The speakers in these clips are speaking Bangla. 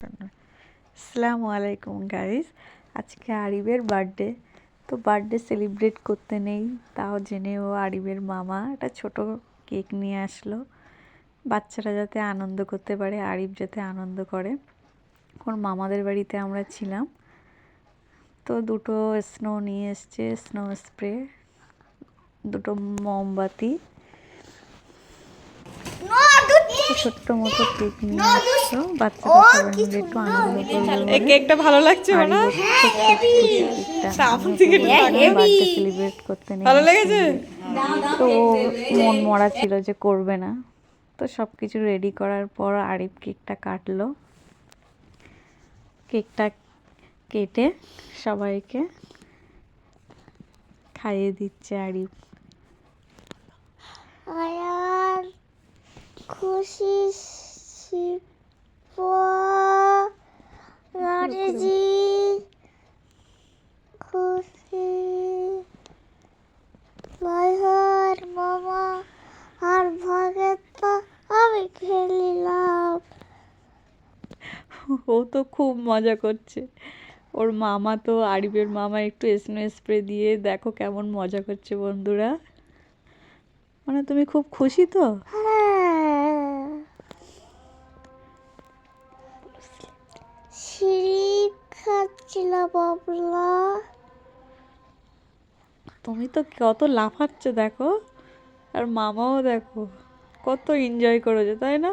আসসালামু আলাইকুম গাইস। আজকে আরিবের বার্থডে, তো বার্থডে সেলিব্রেট করতে নেই, তাও জেনে ও আরিবের মামা একটা ছোট কেক নিয়ে আসলো, বাচ্চারা যাতে আনন্দ করতে পারে, আরিব যাতে আনন্দ করে। ওর মামাদের বাড়িতে আমরা ছিলাম, তো দুটো স্নো নিয়ে এসছে, স্নো স্প্রে, দুটো মোমবাতি, ছোট্ট মতো কেক নিয়ে আসলো। বাচ্চারা সবাই মিলে একটু আনন্দ করবে। এই কেকটা ভালো লাগছে না? বার্থডে সেলিব্রেট করতে নেই, ভালো লেগেছে তো ও মন মরা ছিল যে করবে না। তো সব কিছু রেডি করার পর আরিফ কেকটা কাটলো। কেকটা কেটে সবাইকে খাইয়ে দিচ্ছে আরিফ। খুশি খুশি ভাইয়ার মামা আর ভাগেরটা আমি খেলিলাম। ও তো খুব মজা করছে। ওর মামা তো, আরিফের মামা একটু স্নো স্প্রে দিয়ে দেখো কেমন মজা করছে বন্ধুরা। মানে তুমি খুব খুশি তো? খাচ্ছিল বাবলা। তুমি তো কত লাফাচ্ছ দেখো, আর মামাও দেখো কত এনজয় করেছে, তাই না?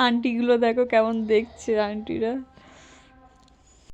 আন্টিগুলো দেখো কেমন দেখছে, আন্টিরা।